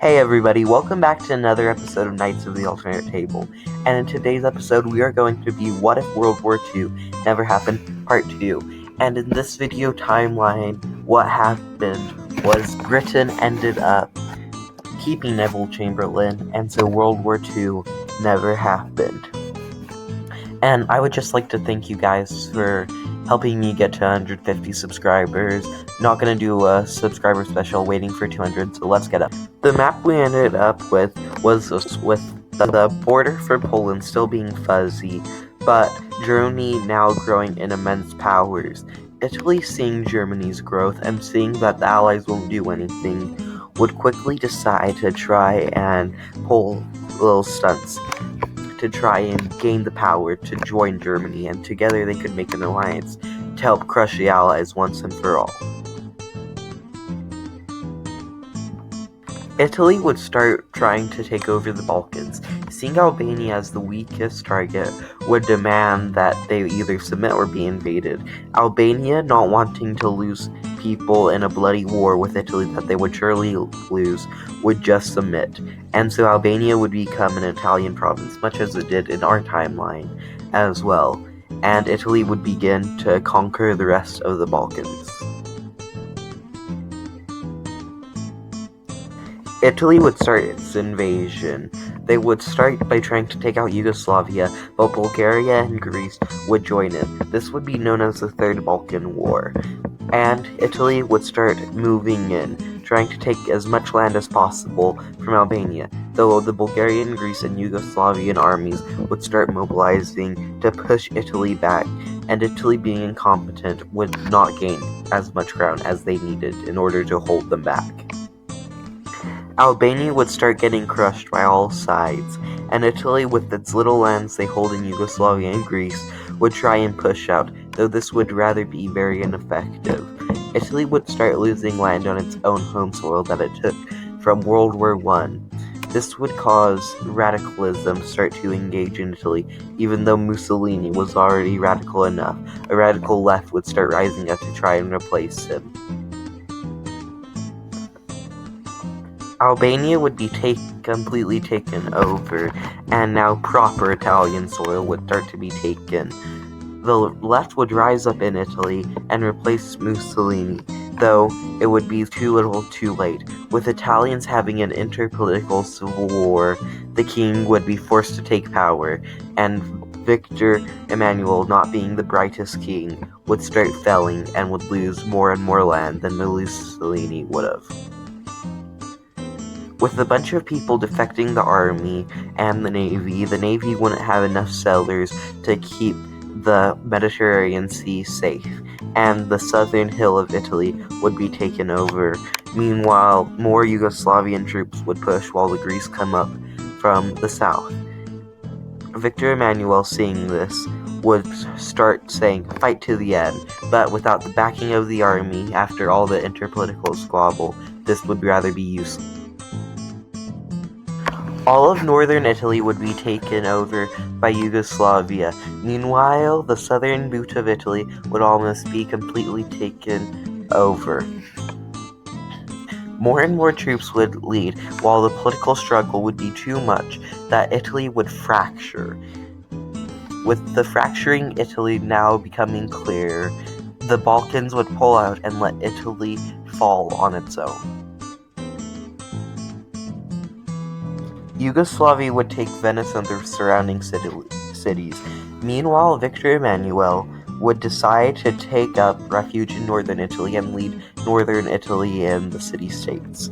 Hey everybody, welcome back to another episode of Knights of the Alternate Table. And in today's episode, we are going to be What If World War II Never Happened, Part 2. And in this video timeline, what happened was Britain ended up keeping Neville Chamberlain, and so World War II never happened. And I would just like to thank you guys for helping me get to 150 subscribers. Not gonna do a subscriber special, waiting for 200, so let's get up. The map we ended up with was with the border for Poland still being fuzzy, but Germany now growing in immense powers. Italy, seeing Germany's growth and seeing that the Allies won't do anything, would quickly decide to try and pull little stunts to try and gain the power to join Germany, and together they could make an alliance to help crush the Allies once and for all. Italy would start trying to take over the Balkans. Seeing Albania as the weakest target would demand that they either submit or be invaded. Albania, not wanting to lose people in a bloody war with Italy that they would surely lose, would just submit. And so Albania would become an Italian province, much as it did in our timeline as well. And Italy would begin to conquer the rest of the Balkans. Italy would start its invasion. They would start by trying to take out Yugoslavia, but Bulgaria and Greece would join in. This would be known as the Third Balkan War. And Italy would start moving in, trying to take as much land as possible from Albania, though the Bulgarian, Greece, and Yugoslavian armies would start mobilizing to push Italy back, and Italy, being incompetent, would not gain as much ground as they needed in order to hold them back. Albania would start getting crushed by all sides, and Italy, with its little lands they hold in Yugoslavia and Greece, would try and push out, though this would rather be very ineffective. Italy would start losing land on its own home soil that it took from World War I. This would cause radicalism to start to engage in Italy, even though Mussolini was already radical enough. A radical left would start rising up to try and replace him. Albania would be completely taken over, and now proper Italian soil would start to be taken. The left would rise up in Italy and replace Mussolini, though it would be too little too late. With Italians having an interpolitical civil war, the king would be forced to take power, and Victor Emmanuel, not being the brightest king, would start felling and would lose more and more land than Mussolini would have. With a bunch of people defecting the army and the Navy wouldn't have enough sailors to keep the Mediterranean Sea safe, and the southern hill of Italy would be taken over. Meanwhile, more Yugoslavian troops would push while the Greeks come up from the south. Victor Emmanuel, seeing this, would start saying, "Fight to the end," but without the backing of the army, after all the interpolitical squabble, this would rather be useless. All of northern Italy would be taken over by Yugoslavia. Meanwhile, the southern boot of Italy would almost be completely taken over. More and more troops would lead, while the political struggle would be too much that Italy would fracture. With the fracturing Italy now becoming clear, the Balkans would pull out and let Italy fall on its own. Yugoslavia would take Venice and the surrounding cities. Meanwhile, Victor Emmanuel would decide to take up refuge in northern Italy and lead northern Italy and the city-states.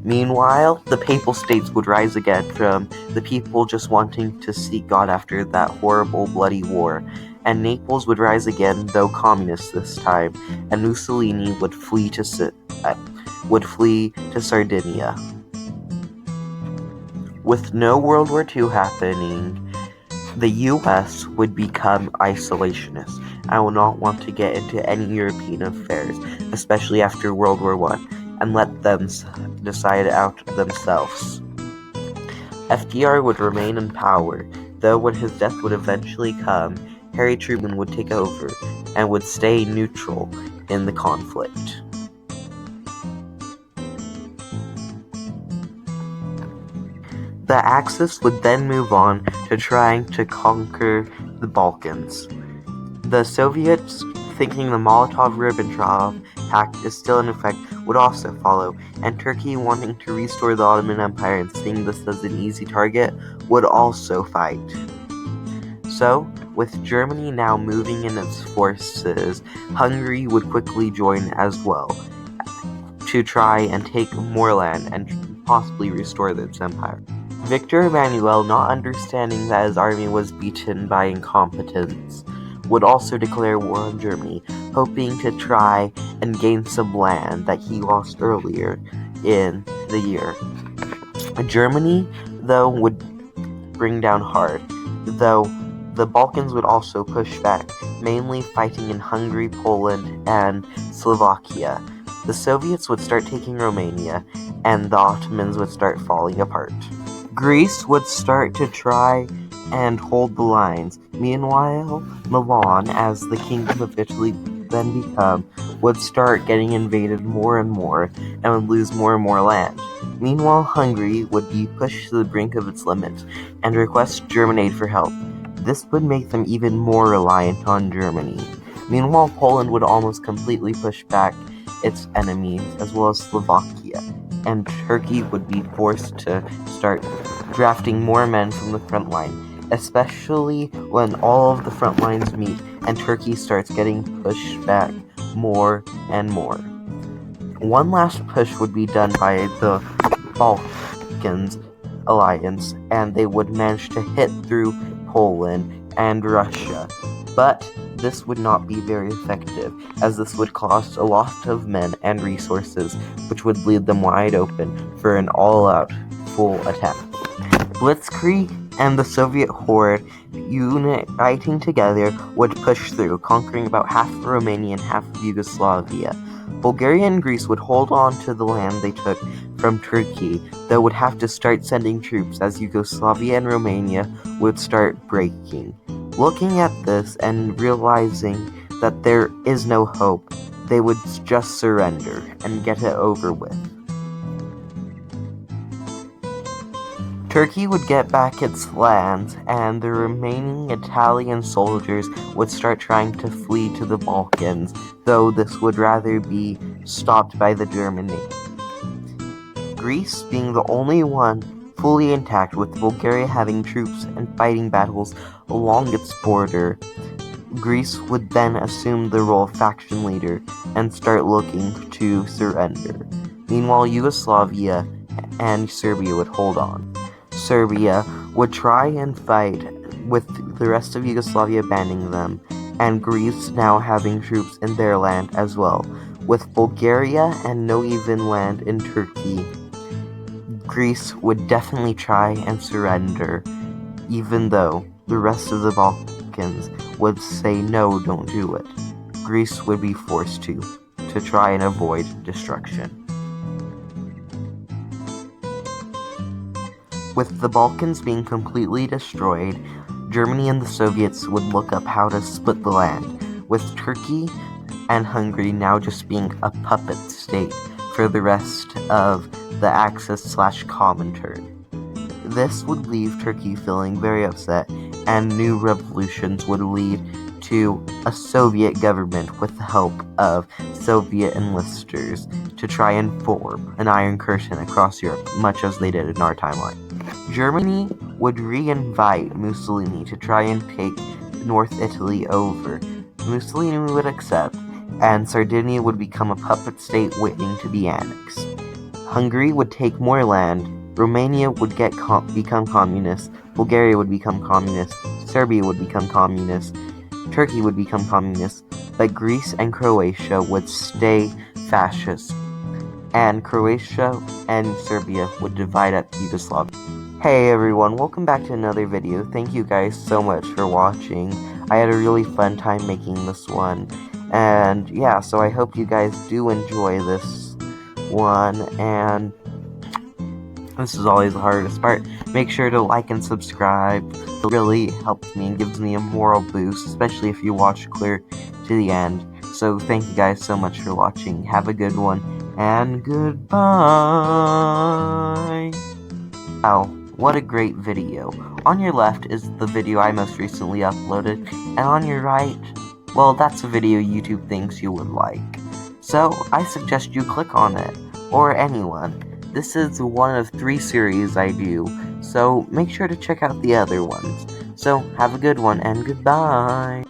Meanwhile, the Papal States would rise again from the people just wanting to seek God after that horrible, bloody war, and Naples would rise again, though communist this time, and Mussolini would flee to Sardinia. With no World War II happening, the US would become isolationist. I will not want to get into any European affairs, especially after World War I, and let them decide out themselves. FDR would remain in power, though when his death would eventually come, Harry Truman would take over and would stay neutral in the conflict. The Axis would then move on to trying to conquer the Balkans. The Soviets, thinking the Molotov-Ribbentrop Pact is still in effect, would also follow, and Turkey, wanting to restore the Ottoman Empire and seeing this as an easy target, would also fight. So, with Germany now moving in its forces, Hungary would quickly join as well, to try and take more land and possibly restore its empire. Victor Emmanuel, not understanding that his army was beaten by incompetence, would also declare war on Germany, hoping to try and gain some land that he lost earlier in the year. Germany, though, would bring down hard, though the Balkans would also push back, mainly fighting in Hungary, Poland, and Slovakia. The Soviets would start taking Romania, and the Ottomans would start falling apart. Greece would start to try and hold the lines. Meanwhile, Milan, as the Kingdom of Italy then become, would start getting invaded more and more, and would lose more and more land. Meanwhile, Hungary would be pushed to the brink of its limits, and request German aid for help. This would make them even more reliant on Germany. Meanwhile, Poland would almost completely push back its enemies, as well as Slovakia, and Turkey would be forced to start drafting more men from the front line, especially when all of the front lines meet and Turkey starts getting pushed back more and more. One last push would be done by the Balkans alliance, and they would manage to hit through Poland and Russia, but this would not be very effective, as this would cost a lot of men and resources, which would leave them wide open for an all-out full attack. Blitzkrieg and the Soviet horde, uniting together, would push through, conquering about half of Romania and half of Yugoslavia. Bulgaria and Greece would hold on to the land they took from Turkey, though would have to start sending troops as Yugoslavia and Romania would start breaking. Looking at this and realizing that there is no hope, they would just surrender and get it over with. Turkey would get back its lands, and the remaining Italian soldiers would start trying to flee to the Balkans, though this would rather be stopped by the German Navy. Greece being the only one fully intact, with Bulgaria having troops and fighting battles along its border, Greece would then assume the role of faction leader and start looking to surrender. Meanwhile, Yugoslavia and Serbia would hold on. Serbia would try and fight, with the rest of Yugoslavia banning them, and Greece now having troops in their land as well. With Bulgaria and no even land in Turkey, Greece would definitely try and surrender, even though the rest of the Balkans would say no, don't do it. Greece would be forced to try and avoid destruction. With the Balkans being completely destroyed, Germany and the Soviets would look up how to split the land, with Turkey and Hungary now just being a puppet state for the rest of the Axis/Comintern. This would leave Turkey feeling very upset, and new revolutions would lead to a Soviet government with the help of Soviet enlisters to try and form an Iron Curtain across Europe, much as they did in our timeline. Germany would re-invite Mussolini to try and take North Italy over. Mussolini would accept, and Sardinia would become a puppet state waiting to be annexed. Hungary would take more land, Romania would become communist, Bulgaria would become communist, Serbia would become communist, Turkey would become communist, but Greece and Croatia would stay fascist, and Croatia and Serbia would divide up Yugoslavia. Hey everyone, welcome back to another video. Thank you guys so much for watching. I had a really fun time making this one, and yeah, so I hope you guys do enjoy this one, and this is always the hardest part. Make sure to like and subscribe. It really helps me and gives me a moral boost, especially if you watch clear to the end. So thank you guys so much for watching. Have a good one, and goodbye. Wow. What a great video. On your left is the video I most recently uploaded, and on your right, well, that's a video YouTube thinks you would like. So, I suggest you click on it, or anyone. This is one of 3 series I do, so make sure to check out the other ones. So, have a good one, and goodbye!